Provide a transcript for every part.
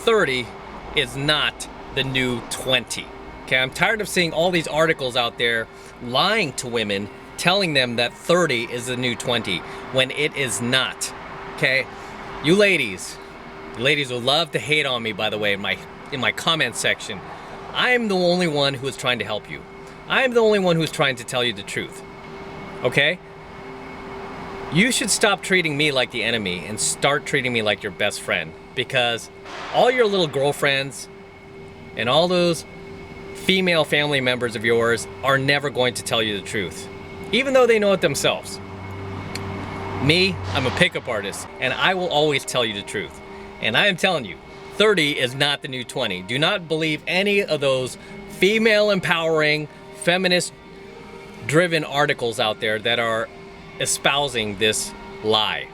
30 is not the new 20. Okay, I'm tired of seeing all these articles out there lying to women, telling them that 30 is the new 20 when it is not. Okay, you ladies will love to hate on me, by the way, in my comment section. I'm the only one who is trying to help you. I'm the only one who's trying to tell you the truth. Okay? You should stop treating me like the enemy and start treating me like your best friend, because all your little girlfriends and all those female family members of yours are never going to tell you the truth, even though they know it themselves. Me, I'm a pickup artist, and I will always tell you the truth. And I am telling you, 30 is not the new 20. Do not believe any of those female empowering, feminist driven articles out there that are espousing this lie.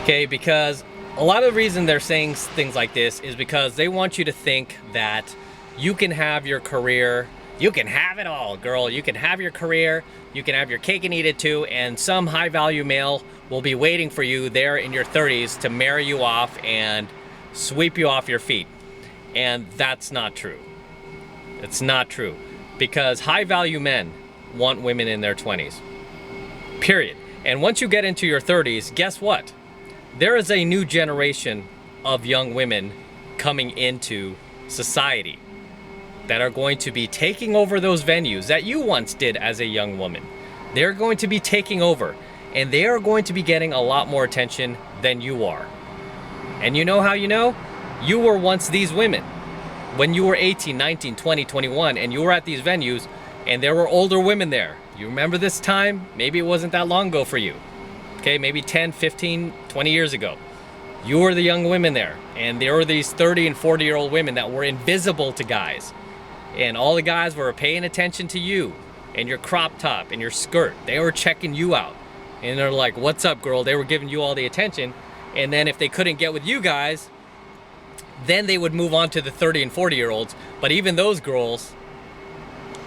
Okay, because a lot of the reason they're saying things like this is because they want you to think that you can have your career, you can have it all, girl. You can have your career, you can have your cake and eat it too, and some high value male will be waiting for you there in your 30s to marry you off and sweep you off your feet. And that's not true. It's not true, because high value men want women in their 20s. Period. And once you get into your 30s, guess what? There is a new generation of young women coming into society that are going to be taking over those venues that you once did as a young woman. They're going to be taking over, and they are going to be getting a lot more attention than you are. And you know how you know? You were once these women. When you were 18, 19, 20, 21, and you were at these venues, and there were older women there. You remember this time? Maybe it wasn't that long ago for you. Okay, maybe 10, 15, 20 years ago. You were the young women there, and there were these 30 and 40-year-old women that were invisible to guys. And all the guys were paying attention to you and your crop top and your skirt. They were checking you out. And they're like, what's up, girl? They were giving you all the attention. And then if they couldn't get with you guys, then they would move on to the 30 and 40-year-olds. But even those girls,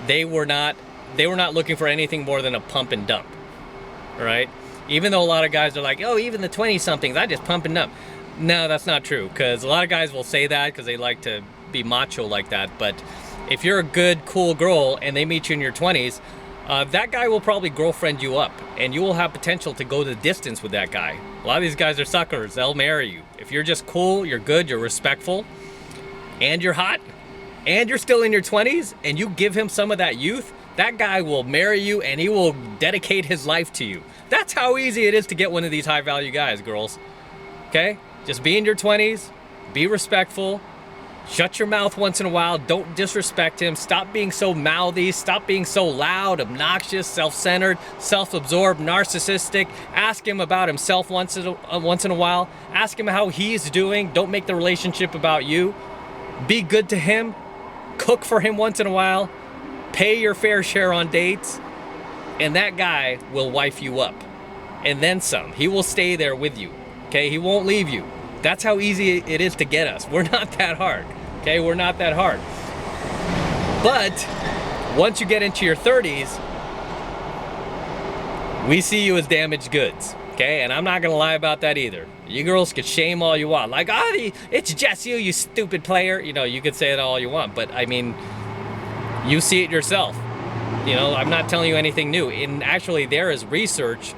they were not looking for anything more than a pump and dump. All right? Even though a lot of guys are like, oh, even the 20-somethings, I just pump and dump. No, that's not true, because a lot of guys will say that because they like to be macho like that. But if you're a good, cool girl and they meet you in your 20s, that guy will probably girlfriend you up, and you will have potential to go the distance with that guy. A lot of these guys are suckers. They'll marry you. If you're just cool, you're good, you're respectful, and you're hot, and you're still in your 20s, and you give him some of that youth, that guy will marry you and he will dedicate his life to you. That's how easy it is to get one of these high value guys, girls. Okay? Just be in your 20s, be respectful, shut your mouth once in a while, don't disrespect him, stop being so mouthy, stop being so loud, obnoxious, self-centered, self-absorbed, narcissistic. Ask him about himself once in a while. Ask him how he's doing. Don't make the relationship about you. Be good to him. Cook for him once in a while. Pay your fair share on dates. And that guy will wife you up. And then some. He will stay there with you. Okay? He won't leave you. That's how easy it is to get us. We're not that hard. Okay? We're not that hard. But once you get into your 30s, we see you as damaged goods. Okay? And I'm not going to lie about that either. You girls could shame all you want. Like, oh, it's just you, you stupid player. You know, you could say it all you want. But, I mean, you see it yourself. You know, I'm not telling you anything new. And actually, there is research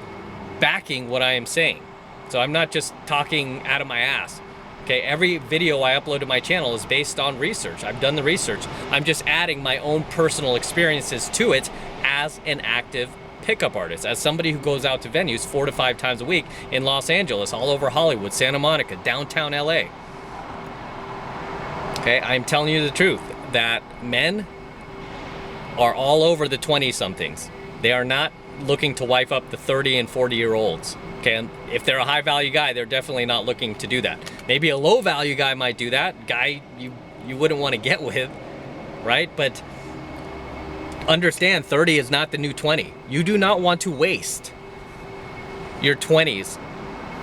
backing what I am saying. So I'm not just talking out of my ass. Okay, every video I upload to my channel is based on research. I've done the research. I'm just adding my own personal experiences to it as an active pickup artist, as somebody who goes out to venues 4 to 5 times a week in Los Angeles, all over Hollywood, Santa Monica, downtown LA. Okay, I'm telling you the truth that men are all over the 20-somethings. They are not looking to wife up the 30 and 40-year-olds. Okay, and if they're a high-value guy, they're definitely not looking to do that. Maybe a low-value guy might do that. Guy you wouldn't want to get with, right? But understand, 30 is not the new 20. You do not want to waste your 20s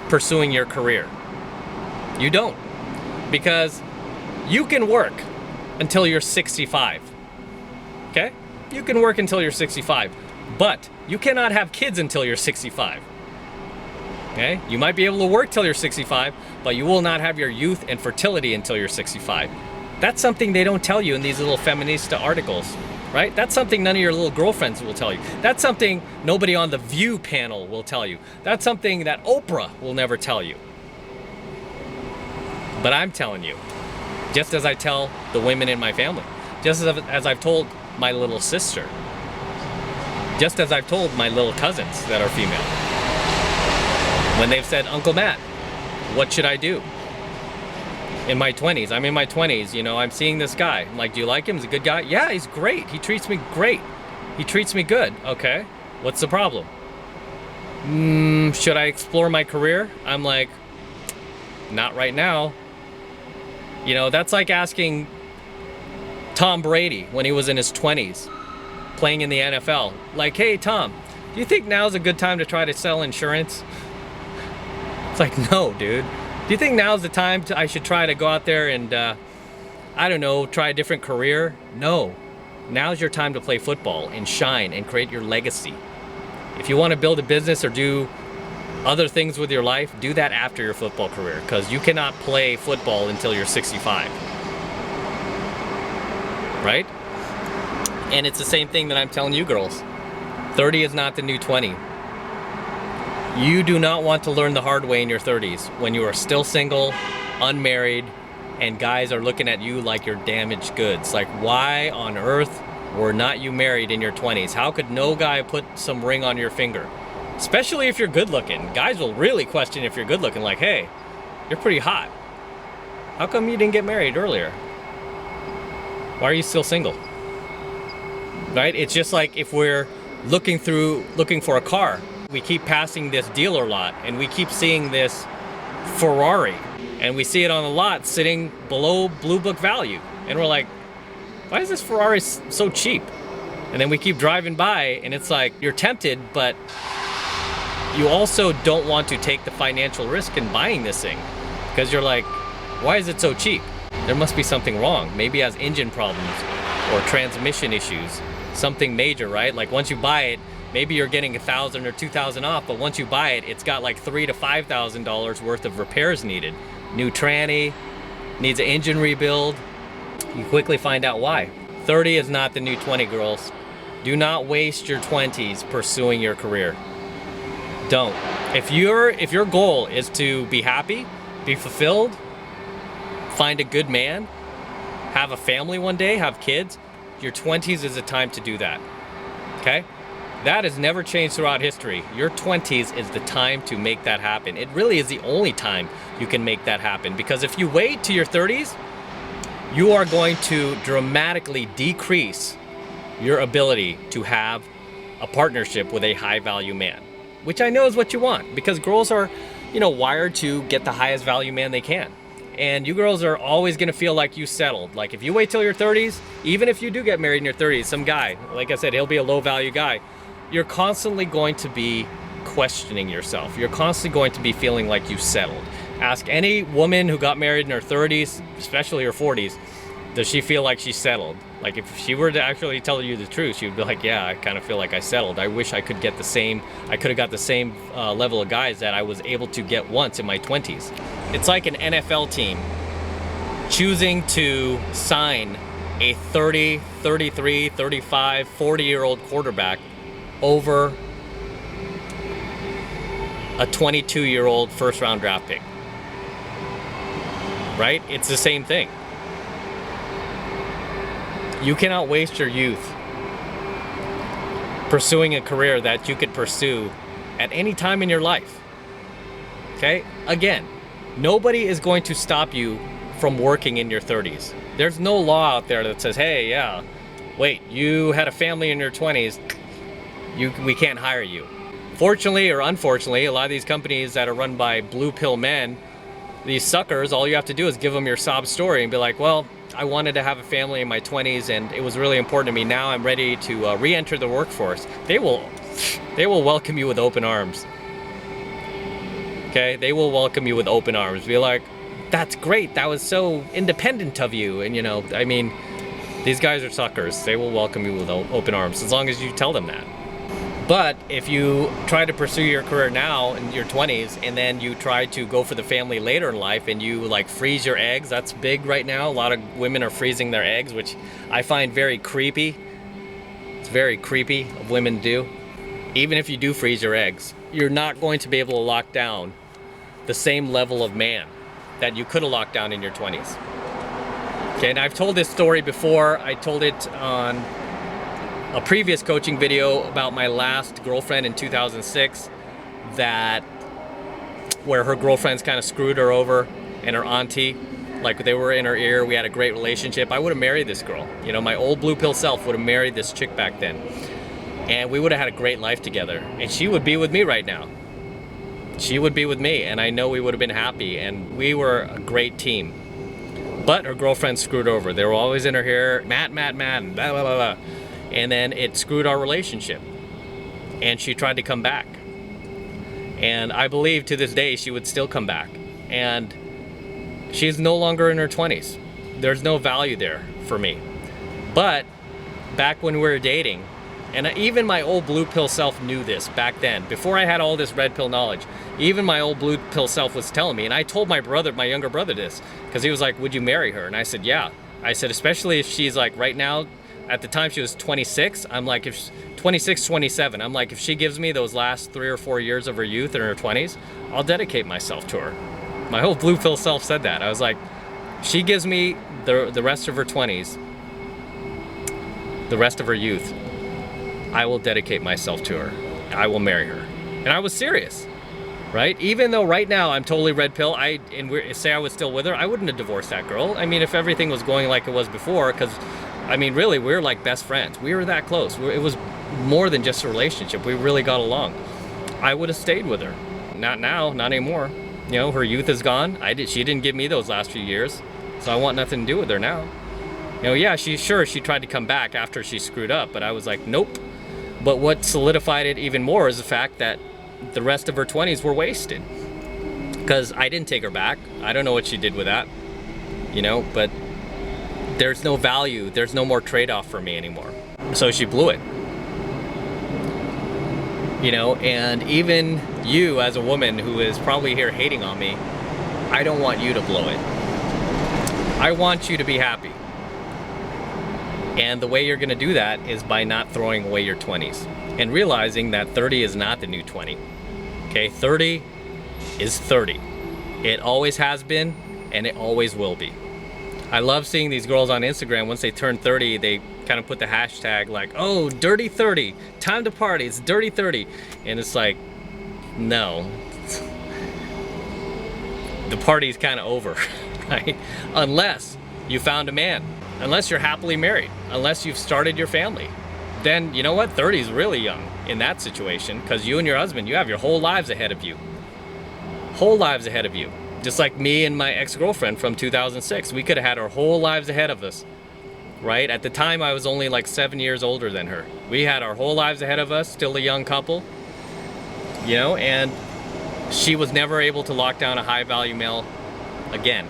pursuing your career. You don't. Because you can work until you're 65. Okay? You can work until you're 65. But you cannot have kids until you're 65. Okay? You might be able to work till you're 65, but you will not have your youth and fertility until you're 65. That's something they don't tell you in these little feminista articles, right? That's something none of your little girlfriends will tell you. That's something nobody on the View panel will tell you. That's something that Oprah will never tell you. But I'm telling you, just as I tell the women in my family, just as I've told my little sister, just as I've told my little cousins that are female, when they've said, Uncle Matt, what should I do? In my 20s, I'm in my 20s, you know, I'm seeing this guy. I'm like, do you like him? He's a good guy? Yeah, he's great. He treats me great. He treats me good. Okay, what's the problem? Should I explore my career? I'm like, not right now. You know, that's like asking Tom Brady when he was in his 20s, playing in the NFL. Like, hey, Tom, do you think now's a good time to try to sell insurance? It's like, no, dude. Do you think now's the time I should try to go out there and, I don't know, try a different career? No. Now's your time to play football and shine and create your legacy. If you want to build a business or do other things with your life, do that after your football career, because you cannot play football until you're 65. Right? And it's the same thing that I'm telling you girls. 30 is not the new 20. You do not want to learn the hard way in your 30s when you are still single, unmarried, and guys are looking at you like you're damaged goods. Like, why on earth were not you married in your 20s? How could no guy put some ring on your finger? Especially if you're good looking. Guys will really question if you're good looking, like, hey, you're pretty hot. How come you didn't get married earlier? Why are you still single? Right? It's just like if we're looking for a car. We keep passing this dealer lot and we keep seeing this Ferrari and we see it on the lot sitting below Blue Book value. And we're like, why is this Ferrari so cheap? And then we keep driving by and it's like, you're tempted, but you also don't want to take the financial risk in buying this thing because you're like, why is it so cheap? There must be something wrong. Maybe it has engine problems or transmission issues, something major, right? Like once you buy it, maybe you're getting $1,000 or $2,000 off, but once you buy it, it's got like $3,000 to $5,000 worth of repairs needed. New tranny, needs an engine rebuild. You quickly find out why. 30 is not the new 20, girls. Do not waste your 20s pursuing your career. Don't. If your goal is to be happy, be fulfilled, find a good man, have a family one day, have kids, your 20s is the time to do that. Okay? That has never changed throughout history. Your 20s is the time to make that happen. It really is the only time you can make that happen, because if you wait to your 30s, you are going to dramatically decrease your ability to have a partnership with a high value man, which I know is what you want, because girls are, you know, wired to get the highest value man they can. And you girls are always gonna feel like you settled. Like if you wait till your 30s, even if you do get married in your 30s, some guy, like I said, he'll be a low value guy, you're constantly going to be questioning yourself. You're constantly going to be feeling like you settled. Ask any woman who got married in her 30s, especially her 40s, does she feel like she settled? Like if she were to actually tell you the truth, she would be like, yeah, I kind of feel like I settled. I wish I could get the same, I could have got the same level of guys that I was able to get once in my 20s. It's like an NFL team choosing to sign a 30, 33, 35, 40-year-old quarterback over a 22-year-old first-round draft pick. Right? It's the same thing. You cannot waste your youth pursuing a career that you could pursue at any time in your life. Okay? Again, nobody is going to stop you from working in your 30s. There's no law out there that says, hey, yeah, wait, you had a family in your 20s, we can't hire you. Fortunately or unfortunately, a lot of these companies that are run by blue pill men, these suckers, all you have to do is give them your sob story and be like, well, I wanted to have a family in my 20s and it was really important to me. Now I'm ready to re-enter the workforce. They will welcome you with open arms. Okay, they will welcome you with open arms. Be like, that's great, that was so independent of you. And you know, I mean, these guys are suckers. They will welcome you with open arms as long as you tell them that. But if you try to pursue your career now in your 20s and then you try to go for the family later in life and you like freeze your eggs, that's big right now. A lot of women are freezing their eggs, which I find very creepy. It's very creepy of women to do. Even if you do freeze your eggs, you're not going to be able to lock down the same level of man that you could have locked down in your 20s. Okay, and I've told this story before. I told it on a previous coaching video about my last girlfriend in 2006, that where her girlfriends kind of screwed her over, and her auntie, like they were in her ear. We had a great relationship. I would have married this girl. You know, my old blue pill self would have married this chick back then, and we would have had a great life together, and she would be with me right now. She would be with me, and I know we would have been happy, and we were a great team. But her girlfriend screwed over. They were always in her ear, Matt, blah, blah, blah, blah. And then it screwed our relationship. And she tried to come back. And I believe to this day she would still come back. And she's no longer in her 20s. There's no value there for me. But back when we were dating, and even my old blue pill self knew this back then, before I had all this red pill knowledge, even my old blue pill self was telling me, and I told my brother, my younger brother, this, because he was like, would you marry her? And I said, yeah. I said, especially if she's like right now, at the time she was 26, I'm like, if 26, 27, I'm like, if she gives me those last 3 or 4 years of her youth in her 20s, I'll dedicate myself to her. My whole blue pill self said that. I was like, she gives me the rest of her 20s, the rest of her youth, I will dedicate myself to her. I will marry her. And I was serious, right? Even though right now I'm totally red pill, say I was still with her, I wouldn't have divorced that girl. I mean, if everything was going like it was before, because I mean, really, we were like best friends. We were that close. It was more than just a relationship. We really got along. I would have stayed with her. Not now, not anymore. You know, her youth is gone. She didn't give me those last few years, so I want nothing to do with her now. You know, yeah, she tried to come back after she screwed up, but I was like, nope. But what solidified it even more is the fact that the rest of her 20s were wasted. Because I didn't take her back. I don't know what she did with that. You know, but there's no value. There's no more trade-off for me anymore. So she blew it. You know, and even you as a woman who is probably here hating on me, I don't want you to blow it. I want you to be happy. And the way you're gonna do that is by not throwing away your 20s and realizing that 30 is not the new 20. Okay, 30 is 30. It always has been, and it always will be. I love seeing these girls on Instagram, once they turn 30, they kind of put the hashtag like, oh, dirty 30, time to party, it's dirty 30. And it's like, no. The party's kind of over, right? Unless you found a man. Unless you're happily married, unless you've started your family, then you know what? 30 is really young in that situation, because you and your husband, you have your whole lives ahead of you. Whole lives ahead of you. Just like me and my ex-girlfriend from 2006, we could have had our whole lives ahead of us, right? At the time, I was only like 7 years older than her. We had our whole lives ahead of us, still a young couple, you know, and she was never able to lock down a high-value male again.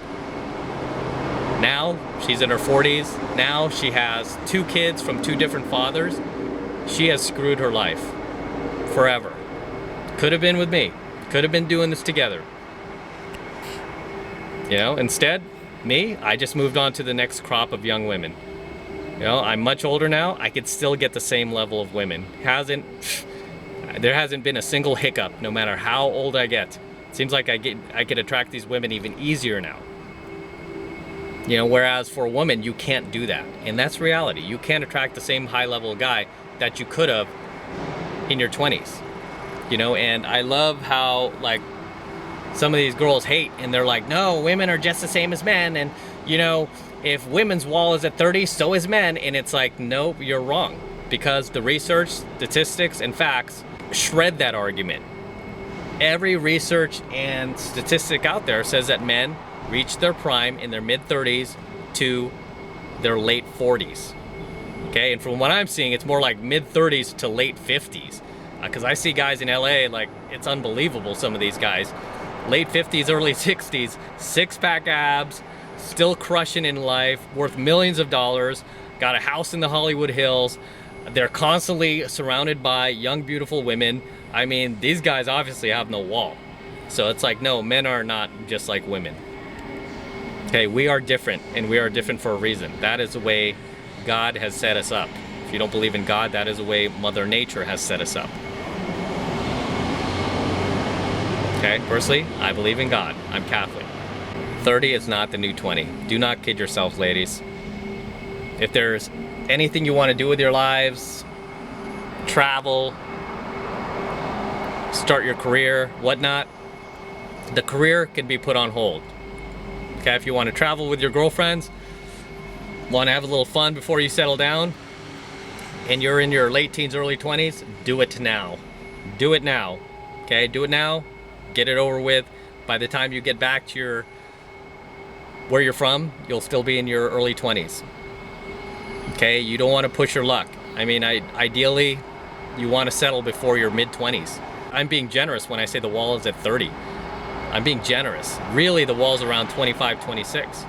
Now, she's in her 40s. Now she has 2 kids from 2 different fathers. She has screwed her life forever. Could have been with me. Could have been doing this together. You know, instead, me, I just moved on to the next crop of young women. You know, I'm much older now. I could still get the same level of women. There hasn't been a single hiccup, no matter how old I get. It seems like I could attract these women even easier now. You know, whereas for a woman, you can't do that. And that's reality. You can't attract the same high-level guy that you could have in your 20s. You know, and I love how, like, some of these girls hate, and they're like, no, women are just the same as men, and, you know, if women's wall is at 30, so is men. And it's like, nope, you're wrong. Because the research, statistics, and facts shred that argument. Every research and statistic out there says that men reach their prime in their mid-30s to their late 40s. Okay, and from what I'm seeing, it's more like mid-30s to late 50s. Because I see guys in LA, like, it's unbelievable, some of these guys. Late 50s, early 60s, six-pack abs, still crushing in life, worth millions of dollars, got a house in the Hollywood Hills, They're constantly surrounded by young, beautiful women. I mean, these guys obviously have no wall. So it's like, no, men are not just like women. Okay, we are different, and we are different for a reason. That is the way God has set us up. If you don't believe in God, that is the way Mother Nature has set us up. Okay, personally, I believe in God. I'm Catholic. 30 is not the new 20. Do not kid yourselves, ladies. If there's anything you want to do with your lives, travel, start your career, whatnot, the career can be put on hold. Okay, if you want to travel with your girlfriends, want to have a little fun before you settle down, and you're in your late teens, early 20s, do it now. Do it now. Okay, do it now. Get it over with. By the time you get back to where you're from, you'll still be in your early 20s. Okay, you don't want to push your luck. I mean, ideally, you want to settle before your mid-20s. I'm being generous when I say the wall is at 30. I'm being generous. Really, the wall's around 25, 26.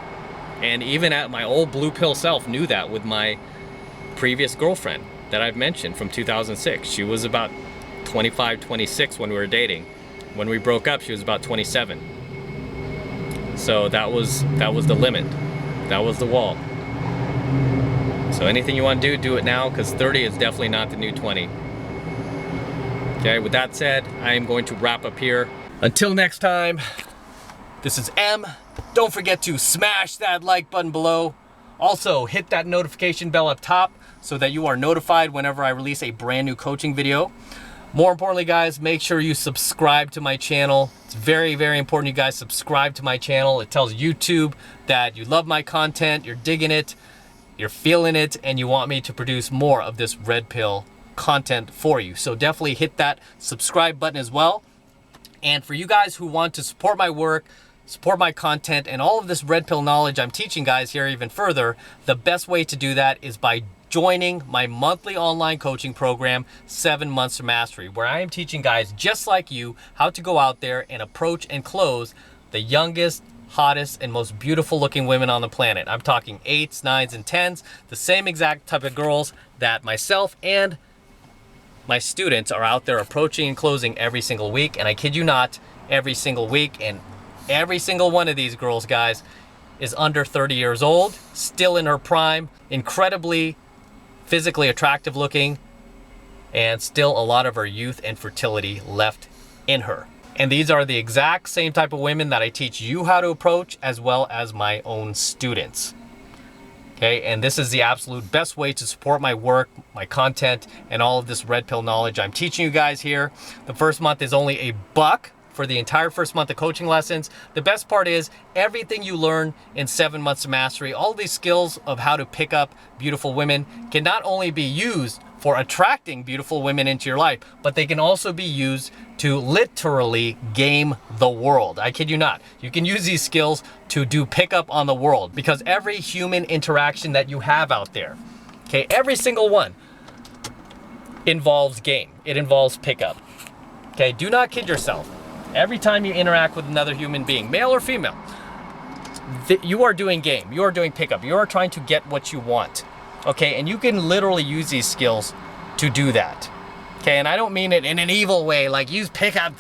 And even at my old blue pill self knew that with my previous girlfriend that I've mentioned from 2006. She was about 25, 26 when we were dating. When we broke up, she was about 27. So that was the limit. That was the wall. So anything you want to do it now, because 30 is definitely not the new 20. Okay, with that said, I am going to wrap up here. Until next time, this is M. Don't forget to smash that like button below. Also, hit that notification bell up top so that you are notified whenever I release a brand new coaching video. More importantly, guys, make sure you subscribe to my channel. It's very, very important you guys subscribe to my channel. It tells YouTube that you love my content, you're digging it, you're feeling it, and you want me to produce more of this red pill content for you. So definitely hit that subscribe button as well. And for you guys who want to support my work, support my content, and all of this red pill knowledge I'm teaching guys here even further, the best way to do that is by joining my monthly online coaching program, 7 Months to Mastery, where I am teaching guys just like you how to go out there and approach and close the youngest, hottest, and most beautiful looking women on the planet. I'm talking 8s, 9s, and 10s, the same exact type of girls that myself and my students are out there approaching and closing every single week. And I kid you not, every single week, and every single one of these girls, guys, is under 30 years old, still in her prime, incredibly physically attractive looking, and still a lot of her youth and fertility left in her. And these are the exact same type of women that I teach you how to approach, as well as my own students. Okay, and this is the absolute best way to support my work, my content, and all of this red pill knowledge I'm teaching you guys here. The first month is only $1 for the entire first month of coaching lessons. The best part is everything you learn in 7 Months to Mastery, all these skills of how to pick up beautiful women can not only be used for attracting beautiful women into your life, but they can also be used to literally game the world. I kid you not. You can use these skills to do pickup on the world, because every human interaction that you have out there, okay, every single one involves game. It involves pickup. Okay, do not kid yourself. Every time you interact with another human being, male or female, you are doing game. You are doing pickup. You are trying to get what you want. Okay, and you can literally use these skills to do that. Okay, and I don't mean it in an evil way, like use pickup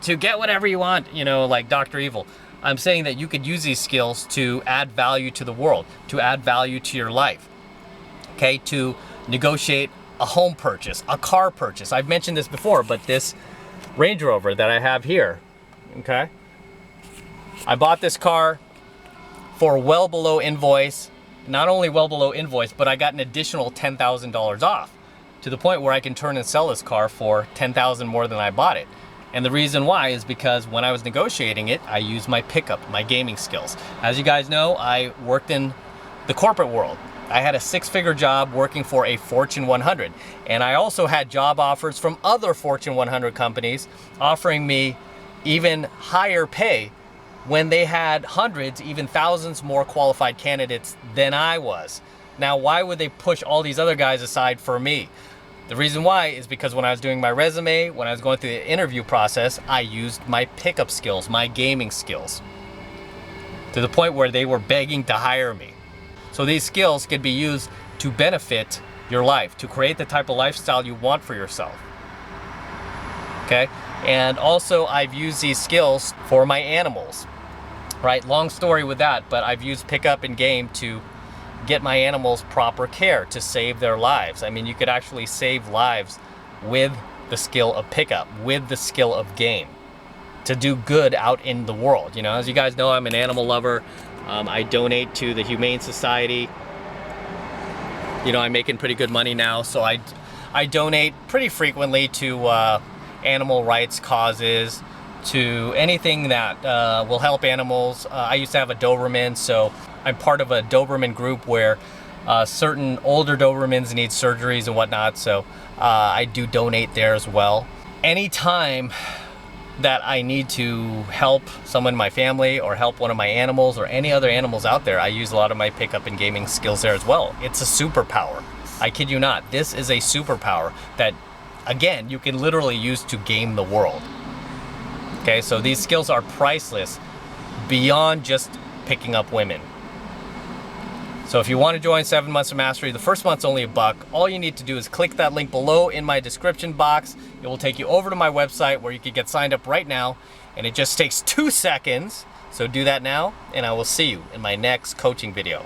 to get whatever you want, you know, like Dr. Evil. I'm saying that you could use these skills to add value to the world, to add value to your life. Okay, to negotiate a home purchase, a car purchase. I've mentioned this before, but this Range Rover that I have here, okay? I bought this car for well below invoice. Not only well below invoice, but I got an additional $10,000 off, to the point where I can turn and sell this car for $10,000 more than I bought it. And the reason why is because when I was negotiating it, I used my pickup, my gaming skills. As you guys know, I worked in the corporate world. I had a 6-figure job working for a Fortune 100. And I also had job offers from other Fortune 100 companies offering me even higher pay when they had hundreds, even thousands more qualified candidates than I was. Now, why would they push all these other guys aside for me? The reason why is because when I was doing my resume, when I was going through the interview process, I used my pickup skills, my gaming skills, to the point where they were begging to hire me. So these skills could be used to benefit your life, to create the type of lifestyle you want for yourself. Okay? And also I've used these skills for my animals, right? Long story with that, but I've used pickup and game to get my animals proper care, to save their lives. I mean, you could actually save lives with the skill of pickup, with the skill of game, to do good out in the world. You know, as you guys know, I'm an animal lover. I donate to the Humane Society. You know, I'm making pretty good money now, so I donate pretty frequently to animal rights causes, to anything that will help animals. I used to have a Doberman, so I'm part of a Doberman group where certain older Dobermans need surgeries and whatnot, so I do donate there as well. Anytime that I need to help someone in my family or help one of my animals or any other animals out there, I use a lot of my pickup and gaming skills there as well. It's a superpower. I kid you not. This is a superpower that, again, you can literally use to game the world. Okay, so these skills are priceless beyond just picking up women. So if you want to join 7 Months of Mastery, the first month's only $1. All you need to do is click that link below in my description box. It will take you over to my website where you can get signed up right now, and it just takes 2 seconds. So do that now, and I will see you in my next coaching video.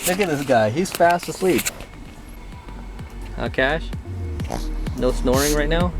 Look at this guy, he's fast asleep. Cash? No snoring right now?